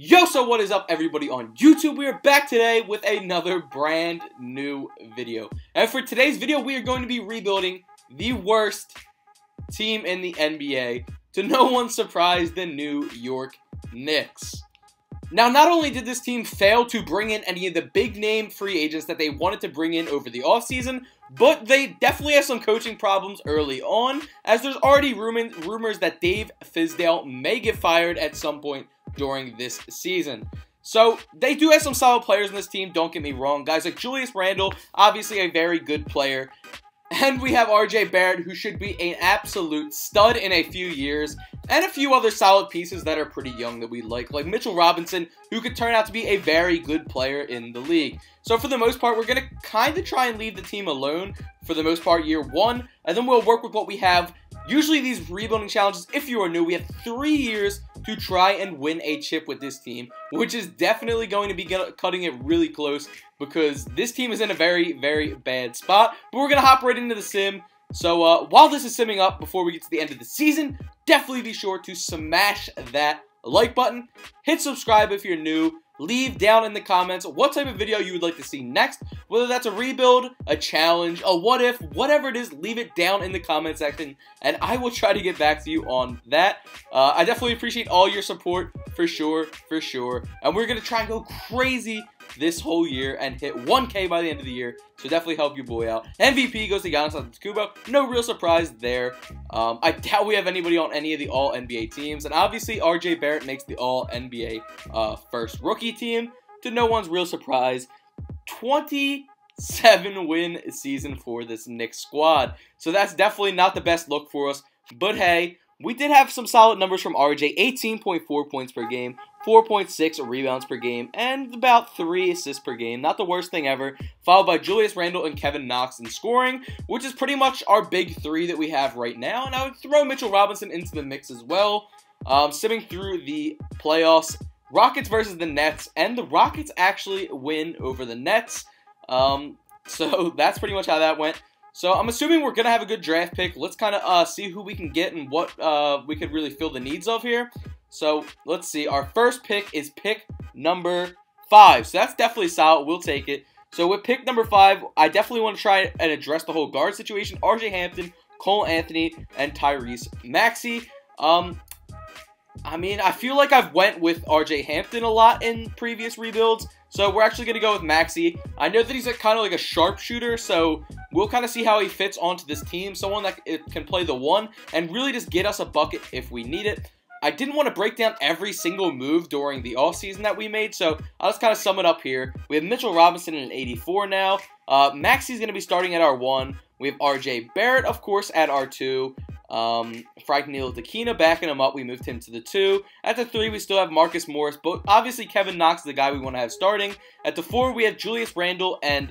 Yo, so what is up, everybody on YouTube? We are back today with another brand new video. And for today's video, we are going to be rebuilding the worst team in the NBA. To no one's surprise, the New York Knicks. Now, not only did this team fail to bring in any of the big-name free agents that they wanted to bring in over the offseason, but they definitely have some coaching problems early on, as there's already rumors that Dave Fizdale may get fired at some point during this season. So, they do have some solid players in this team, don't get me wrong. Guys like Julius Randle, obviously a very good player. And we have RJ Barrett, who should be an absolute stud in a few years. And a few other solid pieces that are pretty young that we like Mitchell Robinson, who could turn out to be a very good player in the league. So for the most part, we're going to kind of try and leave the team alone for the most part year one. And then we'll work with what we have. Usually these rebuilding challenges, if you are new, we have 3 years to try and win a chip with this team, which is definitely going to be cutting it really close because this team is in a very, very bad spot. But we're going to hop right into the sim. So while this is simming up before we get to the end of the season, definitely be sure to smash that like button, hit subscribe if you're new, leave down in the comments what type of video you would like to see next, whether that's a rebuild, a challenge, a what if, whatever it is, leave it down in the comment section, and I will try to get back to you on that. I definitely appreciate all your support, for sure, and we're going to try and go crazy this whole year and hit 1K by the end of the year, so definitely help your boy out. MVP goes to Giannis Antetokounmpo. No real surprise there. I doubt we have anybody on any of the All-NBA teams, and obviously RJ Barrett makes the All-NBA first rookie team, to no one's real surprise. 27-win season for this Knicks squad, so that's definitely not the best look for us, but hey, we did have some solid numbers from RJ, 18.4 points per game, 4.6 rebounds per game, and about 3 assists per game. Not the worst thing ever. Followed by Julius Randle and Kevin Knox in scoring, which is pretty much our big 3 that we have right now. And I would throw Mitchell Robinson into the mix as well. Simming through the playoffs, Rockets versus the Nets, and the Rockets actually win over the Nets. So that's pretty much how that went. So I'm assuming we're going to have a good draft pick. Let's kind of see who we can get and what we could really fill the needs of here. So let's see. Our first pick is pick number 5. So that's definitely solid. We'll take it. So with pick number 5, I definitely want to try and address the whole guard situation. RJ Hampton, Cole Anthony, and Tyrese Maxey. I mean, I feel like I've went with RJ Hampton a lot in previous rebuilds. So we're actually going to go with Maxey. I know that he's kind of like a sharpshooter, so we'll kind of see how he fits onto this team. Someone that can play the 1 and really just get us a bucket if we need it. I didn't want to break down every single move during the offseason that we made, so I'll just kind of sum it up here. We have Mitchell Robinson in 84 now. Maxey's going to be starting at our 1. We have RJ Barrett, of course, at our 2. Frank Ntilikina backing him up. We moved him to the 2. At the 3, we still have Marcus Morris, but obviously Kevin Knox is the guy we want to have starting. At the 4, we have Julius Randle and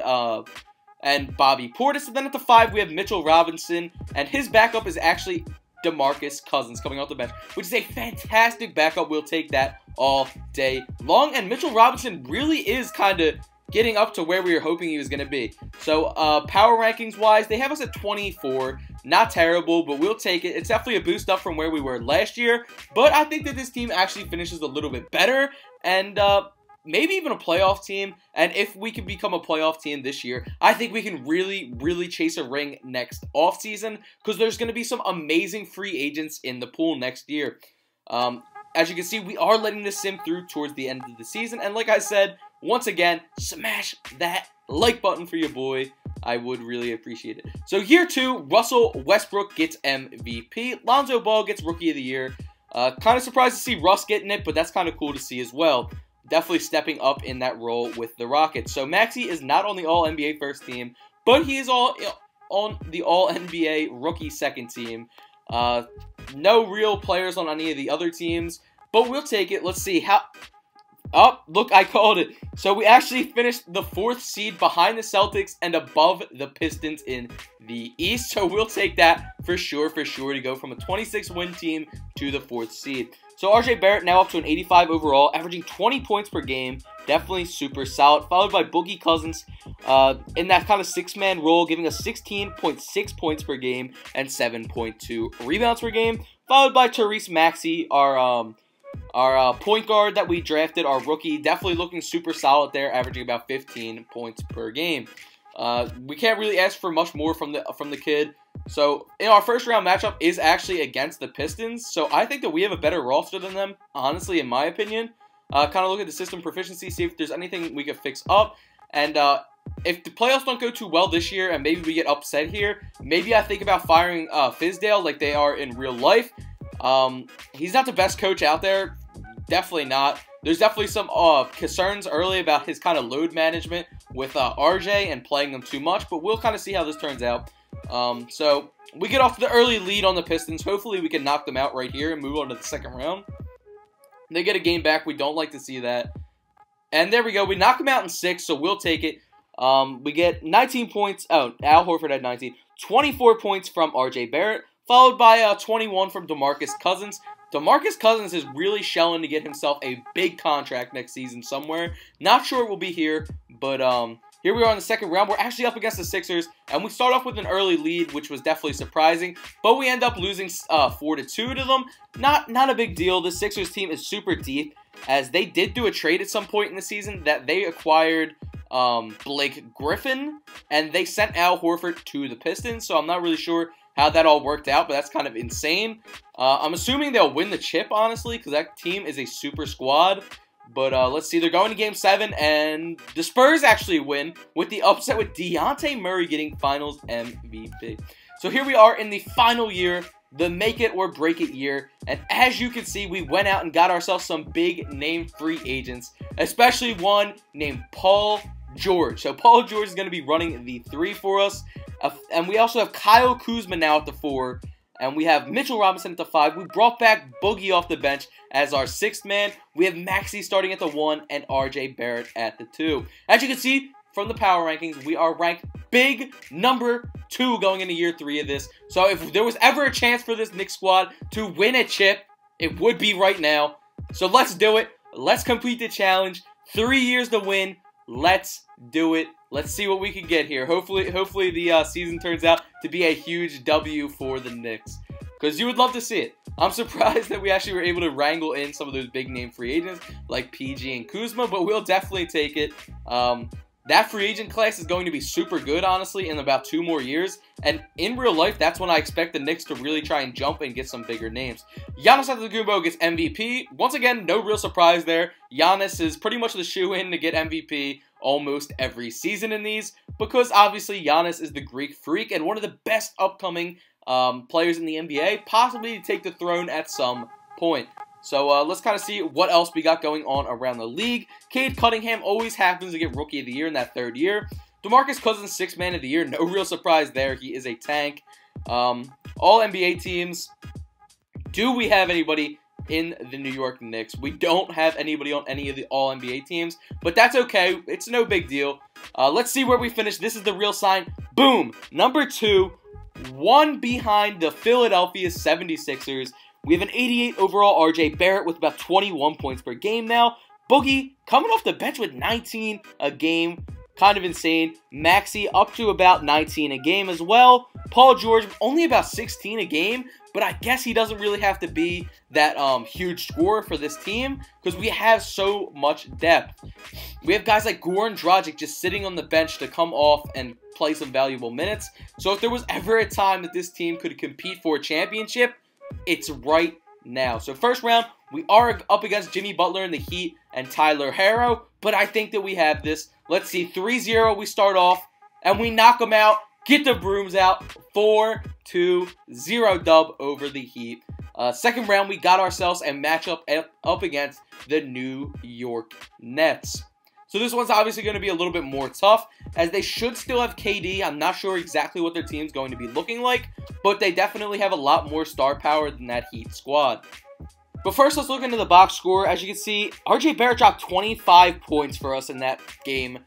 Bobby Portis. And then at the 5, we have Mitchell Robinson, and his backup is actually DeMarcus Cousins coming off the bench, which is a fantastic backup. We'll take that all day long. And Mitchell Robinson really is kind of getting up to where we were hoping he was going to be. So, power rankings wise, they have us at 24. Not terrible, but we'll take it. It's definitely a boost up from where we were last year, but I think that this team actually finishes a little bit better, and maybe even a playoff team. And if we can become a playoff team this year, I think we can really, really chase a ring next offseason, because there's going to be some amazing free agents in the pool next year. As you can see, we are letting this sim through towards the end of the season, and like I said, once again, smash that like button for your boy. I would really appreciate it. So year 2, Russell Westbrook gets MVP. Lonzo Ball gets Rookie of the Year. Kind of surprised to see Russ getting it, but that's kind of cool to see as well. Definitely stepping up in that role with the Rockets. So Maxey is not on the All-NBA first team, but he is on the All-NBA Rookie second team. No real players on any of the other teams, but we'll take it. Let's see how... Oh, look, I called it. So we actually finished the 4th seed behind the Celtics and above the Pistons in the East. So we'll take that for sure, to go from a 26-win team to the 4th seed. So RJ Barrett now up to an 85 overall, averaging 20 points per game. Definitely super solid. Followed by Boogie Cousins in that kind of 6-man role, giving us 16.6 points per game and 7.2 rebounds per game. Followed by Tyrese Maxey, our Our point guard that we drafted, our rookie, definitely looking super solid there, averaging about 15 points per game. We can't really ask for much more from the kid. So, our first round matchup is actually against the Pistons. So, I think that we have a better roster than them, honestly, in my opinion. Kind of look at the system proficiency, see if there's anything we could fix up. And if the playoffs don't go too well this year and maybe we get upset here, maybe I think about firing Fizdale like they are in real life. He's not the best coach out there. Definitely not. There's definitely some concerns early about his kind of load management with RJ and playing them too much, but we'll kind of see how this turns out. So we get off to the early lead on the Pistons. Hopefully we can knock them out right here and move on to the second round. They get a game back. We don't like to see that. And there we go. We knock them out in 6, so we'll take it. We get 19 points. Oh, Al Horford had 19. 24 points from RJ Barrett, followed by 21 from DeMarcus Cousins. DeMarcus Cousins is really shelling to get himself a big contract next season somewhere. Not sure it will be here, but here we are in the second round. We're actually up against the Sixers, and we start off with an early lead, which was definitely surprising, but we end up losing 4-2 to them. Not a big deal. The Sixers team is super deep, as they did do a trade at some point in the season that they acquired Blake Griffin, and they sent Al Horford to the Pistons, so I'm not really sure how that all worked out, but that's kind of insane. I'm assuming they'll win the chip, honestly, because that team is a super squad. But let's see, they're going to Game 7, and the Spurs actually win with the upset with Dejounte Murray getting Finals MVP. So here we are in the final year, the make it or break it year, and as you can see, we went out and got ourselves some big name free agents, especially one named Paul George. So Paul George is going to be running the 3 for us. And we also have Kyle Kuzma now at the 4. And we have Mitchell Robinson at the 5. We brought back Boogie off the bench as our 6th man. We have Maxey starting at the 1 and RJ Barrett at the 2. As you can see from the power rankings, we are ranked big number 2 going into year 3 of this. So if there was ever a chance for this Knicks squad to win a chip, it would be right now. So let's do it. Let's complete the challenge. 3 years to win. Let's do it. Let's see what we can get here. Hopefully the season turns out to be a huge W for the Knicks, because you would love to see it. I'm surprised that we actually were able to wrangle in some of those big name free agents like PG and Kuzma, but we'll definitely take it. That free agent class is going to be super good, honestly, in about 2 more years. And in real life, that's when I expect the Knicks to really try and jump and get some bigger names. Giannis Antetokounmpo gets MVP. Once again, no real surprise there. Giannis is pretty much the shoe-in to get MVP almost every season in these, because obviously Giannis is the Greek freak and one of the best upcoming players in the NBA, possibly to take the throne at some point. So let's kind of see what else we got going on around the league. Cade Cunningham always happens to get Rookie of the Year in that 3rd year. DeMarcus Cousins, 6th Man of the Year. No real surprise there. He is a tank. All NBA teams. Do we have anybody in the New York Knicks? We don't have anybody on any of the All NBA teams, but that's okay. It's no big deal. Let's see where we finish. This is the real sign. Boom. Number 2. 1 behind the Philadelphia 76ers. We have an 88 overall RJ Barrett with about 21 points per game now. Boogie coming off the bench with 19 a game. Kind of insane. Maxey up to about 19 a game as well. Paul George only about 16 a game, but I guess he doesn't really have to be that huge scorer for this team because we have so much depth. We have guys like Goran Dragic just sitting on the bench to come off and play some valuable minutes. So if there was ever a time that this team could compete for a championship, it's right now. So first round, we are up against Jimmy Butler in the Heat and Tyler Herro, but I think that we have this. Let's see, 3-0 we start off, and we knock them out, get the brooms out, 4-2-0 dub over the Heat. Second round, we got ourselves a matchup up against the New York Nets. So this one's obviously going to be a little bit more tough, as they should still have KD. I'm not sure exactly what their team's going to be looking like, but they definitely have a lot more star power than that Heat squad. But first, let's look into the box score. As you can see, RJ Barrett dropped 25 points for us in that game.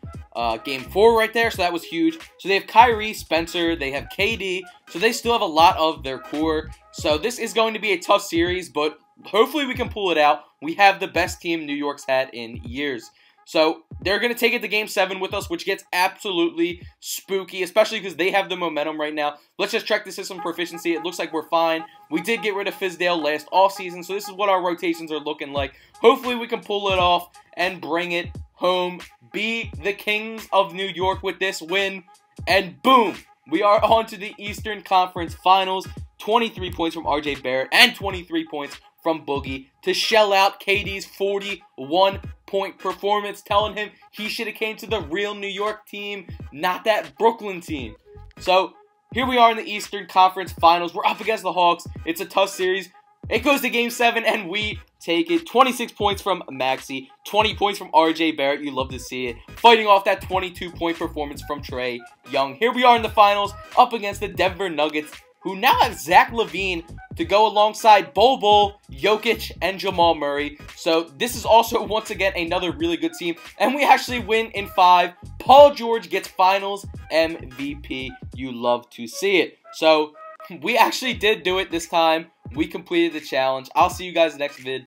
Game 4 right there, so that was huge. So they have Kyrie, Spencer, they have KD, so they still have a lot of their core. So this is going to be a tough series, but hopefully we can pull it out. We have the best team New York's had in years. So they're going to take it to Game 7 with us, which gets absolutely spooky, especially because they have the momentum right now. Let's just check the system proficiency. It looks like we're fine. We did get rid of Fizdale last offseason, so this is what our rotations are looking like. Hopefully we can pull it off and bring it home. Be the Kings of New York with this win. And boom, we are on to the Eastern Conference Finals. 23 points from RJ Barrett and 23 points from Boogie to shell out KD's 41-point performance, telling him he should have came to the real New York team, not that Brooklyn team. So here we are in the Eastern Conference Finals. We're up against the Hawks. It's a tough series. It goes to Game 7, and we take it. 26 points from Maxey, 20 points from RJ Barrett. You love to see it. Fighting off that 22-point performance from Trae Young. Here we are in the finals, up against the Denver Nuggets, who now have Zach LaVine to go alongside Bol, Jokic, and Jamal Murray. So this is also, once again, another really good team. And we actually win in 5. Paul George gets Finals MVP. You love to see it. So we actually did do it this time. We completed the challenge. I'll see you guys next vid.